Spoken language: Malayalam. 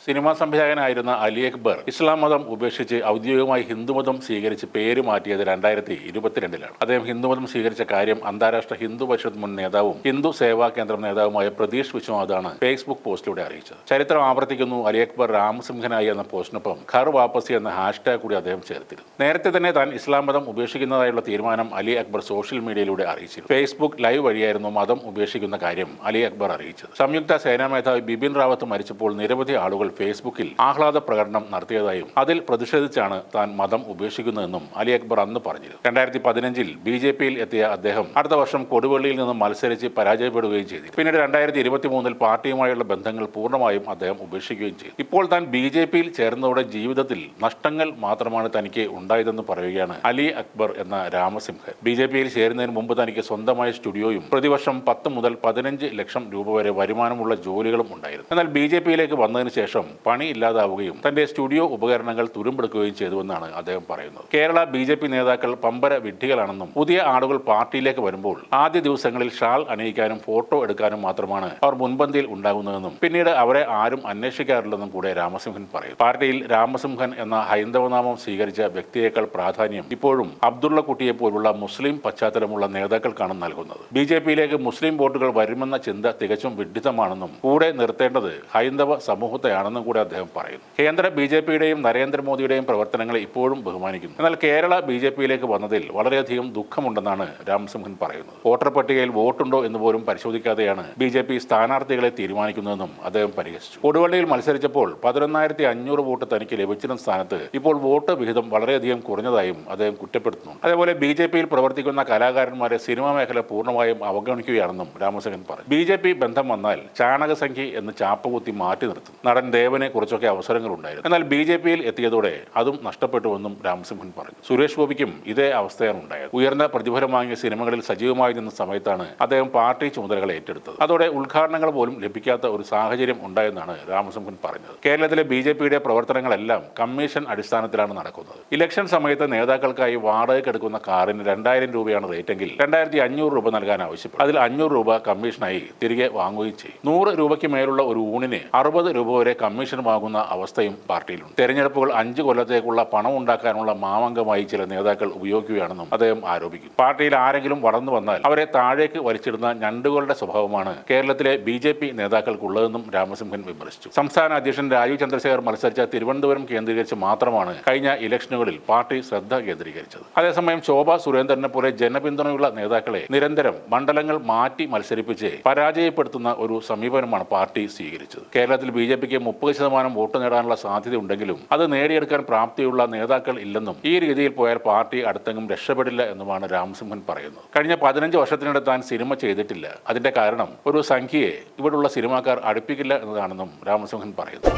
സിനിമാ സംവിധായകനായിരുന്ന അലി അക്ബർ ഇസ്ലാം മതം ഉപേക്ഷിച്ച് ഔദ്യോഗികമായി ഹിന്ദുമതം സ്വീകരിച്ച് പേര് മാറ്റിയത് 2022-ലാണ്. അദ്ദേഹം ഹിന്ദുമതം സ്വീകരിച്ച കാര്യം അന്താരാഷ്ട്ര ഹിന്ദു പരിഷത്ത് മുൻ നേതാവും ഹിന്ദു സേവാ കേന്ദ്രം നേതാവുമായ പ്രതീഷ് വിശ്വനാഥാണ് ഫേസ്ബുക്ക് പോസ്റ്റിലൂടെ അറിയിച്ചത്. ചരിത്രം ആവർത്തിക്കുന്നു, അലി അക്ബർ രാമസിംഹനായി എന്ന പോസ്റ്റിനൊപ്പം ഘർ വാപ്പസി എന്ന ഹാഷ്ടാഗ് കൂടി അദ്ദേഹം ചേർത്തിരുന്നു. നേരത്തെ തന്നെ താൻ ഇസ്ലാം മതം ഉപേക്ഷിക്കുന്നതായുള്ള തീരുമാനം അലി അക്ബർ സോഷ്യൽ മീഡിയയിലൂടെ അറിയിച്ചിരുന്നു. ഫേസ്ബുക്ക് ലൈവ് വഴിയായിരുന്നു മതം ഉപേക്ഷിക്കുന്ന കാര്യം അലി അക്ബർ അറിയിച്ചത്. സംയുക്ത സേനാ മേധാവി ബിപിൻ റാവത്ത് മരിച്ചപ്പോൾ നിരവധി ആളുകൾ ഫേസ്ബുക്കിൽ ആഹ്ലാദ പ്രകടനം നടത്തിയതായും അതിൽ പ്രതിഷേധിച്ചാണ് താൻ മതം ഉപേക്ഷിക്കുന്നതെന്നും അലി അക്ബർ അന്ന് പറഞ്ഞിരുന്നു. 2015-ൽ BJP-യിൽ എത്തിയ അദ്ദേഹം അടുത്ത വർഷം കൊടുവള്ളിയിൽ നിന്ന് മത്സരിച്ച് പരാജയപ്പെടുകയും ചെയ്തു. പിന്നീട് 2023-ൽ പാർട്ടിയുമായുള്ള ബന്ധങ്ങൾ പൂർണ്ണമായും അദ്ദേഹം ഉപേക്ഷിക്കുകയും ചെയ്തു. ഇപ്പോൾ താൻ BJP-യിൽ ചേർന്നതോടെ ജീവിതത്തിൽ നഷ്ടങ്ങൾ മാത്രമാണ് തനിക്ക് ഉണ്ടായതെന്ന് പറയുകയാണ് അലി അക്ബർ എന്ന രാമസിംഹൻ. BJP-യിൽ ചേരുന്നതിന് മുമ്പ് തനിക്ക് സ്വന്തമായ സ്റ്റുഡിയോയും പ്രതിവർഷം 10 മുതൽ 15 ലക്ഷം രൂപ വരെ വരുമാനമുള്ള ജോലികളും ഉണ്ടായിരുന്നു. എന്നാൽ BJP-യിലേക്ക് വന്നതിന് ശേഷം പണി ഇല്ലാതാവുകയും തന്റെ സ്റ്റുഡിയോ ഉപകരണങ്ങൾ തുരുമ്പെടുക്കുകയും ചെയ്തുവെന്നാണ് അദ്ദേഹം പറയുന്നത്. കേരള BJP നേതാക്കൾ പമ്പര വിഡ്ഢികളാണെന്നും പുതിയ ആളുകൾ പാർട്ടിയിലേക്ക് വരുമ്പോൾ ആദ്യ ദിവസങ്ങളിൽ ഷാൾ അണിയിക്കാനും ഫോട്ടോ എടുക്കാനും മാത്രമാണ് അവർ മുൻപന്തിയിൽ ഉണ്ടാകുന്നതെന്നും പിന്നീട് അവരെ ആരും അന്വേഷിക്കാറില്ലെന്നും കൂടെ രാമസിംഹൻ പറയും. പാർട്ടിയിൽ രാമസിംഹൻ എന്ന ഹൈന്ദവനാമം സ്വീകരിച്ച വ്യക്തിയേക്കാൾ പ്രാധാന്യം ഇപ്പോഴും അബ്ദുള്ള കുട്ടിയെ പോലുള്ള മുസ്ലിം പശ്ചാത്തലമുള്ള നേതാക്കൾക്കാണ് നൽകുന്നത്. BJP-യിലേക്ക് മുസ്ലിം വോട്ടുകൾ വരുമെന്ന ചിന്ത തികച്ചും വിഡ്ഢിതമാണെന്നും കൂടെ നിർത്തേണ്ടത് ഹൈന്ദവ സമൂഹത്തെയാണെന്നും കൂടെ അദ്ദേഹം പറയുന്നു. കേന്ദ്ര BJP-യുടെയും നരേന്ദ്രമോദിയുടെയും പ്രവർത്തനങ്ങളെ ഇപ്പോഴും ബഹുമാനിക്കുന്നു. എന്നാൽ കേരള BJP-യിലേക്ക് വന്നതിൽ വളരെയധികം ദുഃഖമുണ്ടെന്നാണ് രാമസിംഹൻ പറയുന്നത്. വോട്ടർ പട്ടികയിൽ വോട്ടുണ്ടോ എന്ന് പോലും പരിശോധിക്കാതെയാണ് BJP സ്ഥാനാർത്ഥികളെ തീരുമാനിക്കുന്നതെന്നും അദ്ദേഹം പരിഹസിച്ചു. കൊടുവള്ളിയിൽ മത്സരിച്ചപ്പോൾ 11,500 വോട്ട് തനിക്ക് ലഭിച്ചിരുന്ന സ്ഥാനത്ത് ഇപ്പോൾ വോട്ട് വിഹിതം വളരെയധികം കുറഞ്ഞതായും അദ്ദേഹം കുറ്റപ്പെടുത്തുന്നു. അതേപോലെ BJP-യിൽ പ്രവർത്തിക്കുന്ന കലാകാരന്മാരെ സിനിമാ മേഖല പൂർണ്ണമായും അവഗണിക്കുകയാണെന്നും രാമസിംഹൻ പറഞ്ഞു. BJP ബന്ധം വന്നാൽ ചാണകസംഖ്യ എന്ന് ചാപ്പകുത്തി മാറ്റി നിർത്തും. നടൻ ദേവനെ കുറിച്ചൊക്കെ അവസരങ്ങളുണ്ടായിരുന്നു. എന്നാൽ BJP-യിൽ എത്തിയതോടെ അതും നഷ്ടപ്പെട്ടുവെന്നും രാമസിംഹൻ പറഞ്ഞു. സുരേഷ് ഗോപിക്കും ഇതേ അവസ്ഥയാണ് ഉണ്ടായത്. ഉയർന്ന പ്രതിഫലം വാങ്ങിയ സിനിമകളിൽ സജീവമായി നിന്ന സമയത്താണ് അദ്ദേഹം പാർട്ടി ചുമതലകൾ ഏറ്റെടുത്തത്. അതോടെ ഉദ്ഘാടനങ്ങൾ പോലും ലഭിക്കാത്ത ഒരു സാഹചര്യം ഉണ്ടായെന്നാണ് രാമസിംഹൻ പറഞ്ഞത്. കേരളത്തിലെ BJP-യുടെ പ്രവർത്തനങ്ങളെല്ലാം കമ്മീഷൻ അടിസ്ഥാനത്തിലാണ് നടക്കുന്നത്. ഇലക്ഷൻ സമയത്ത് നേതാക്കൾക്കായി വാടകയ്ക്കെടുക്കുന്ന കാറിന് 2,000 രൂപയാണ് റേറ്റെങ്കിൽ 2,500 രൂപ നൽകാൻ ആവശ്യപ്പെട്ടു. അതിൽ 500 രൂപ കമ്മീഷനായി തിരികെ വാങ്ങുകയും ചെയ്യും. 100 രൂപയ്ക്ക് മേലുള്ള ഒരു ഊണിന് 60 രൂപ വരെ കമ്മീഷൻ വാങ്ങുന്ന അവസ്ഥയും പാർട്ടിയിലുണ്ട്. തെരഞ്ഞെടുപ്പുകൾ 5 കൊല്ലത്തേക്കുള്ള പണം ഉണ്ടാക്കാനുള്ള മാമാങ്കമായി ചില നേതാക്കൾ ഉപയോഗിക്കുകയാണെന്നും അദ്ദേഹം ആരോപിക്കുന്നു. പാർട്ടിയിൽ ആരെങ്കിലും വളർന്നു വന്നാൽ അവരെ താഴേക്ക് വലിച്ചിടുന്ന ഞണ്ടുകളുടെ സ്വഭാവമാണ് കേരളത്തിലെ BJP നേതാക്കൾക്കുള്ളതെന്നും രാമസിംഹൻ വിമർശിച്ചു. സംസ്ഥാന അധ്യക്ഷൻ രാജീവ് ചന്ദ്രശേഖർ മത്സരിച്ച തിരുവനന്തപുരം കേന്ദ്രീകരിച്ച് മാത്രമാണ് കഴിഞ്ഞ ഇലക്ഷനുകളിൽ പാർട്ടി ശ്രദ്ധ കേന്ദ്രീകരിച്ചത്. അതേസമയം ശോഭ സുരേന്ദ്രനെ പോലെ ജനപിന്തുണയുള്ള നേതാക്കളെ നിരന്തരം മണ്ഡലങ്ങൾ മാറ്റി മത്സരിപ്പിച്ച് പരാജയപ്പെടുത്തുന്ന ഒരു സമീപനമാണ് പാർട്ടി സ്വീകരിച്ചത്. കേരളത്തിൽ BJP-ക്ക് 30% വോട്ട് നേടാനുള്ള സാധ്യതയുണ്ടെങ്കിലും അത് നേടിയെടുക്കാൻ പ്രാപ്തിയുള്ള നേതാക്കൾ ഇല്ലെന്നും ഈ രീതിയിൽ പോയാൽ പാർട്ടി അടുത്തെങ്ങും രക്ഷപ്പെടില്ല എന്നുമാണ് രാമസിംഹൻ പറയുന്നത്. കഴിഞ്ഞ 15 വർഷത്തിനിടെ താൻ സിനിമ ചെയ്തിട്ടില്ല. അതിന്റെ കാരണം ഒരു സംഖ്യയെ ഇവിടുള്ള സിനിമാക്കാർ അടുപ്പിക്കില്ല എന്നതാണെന്നും രാമസിംഹൻ പറയുന്നു.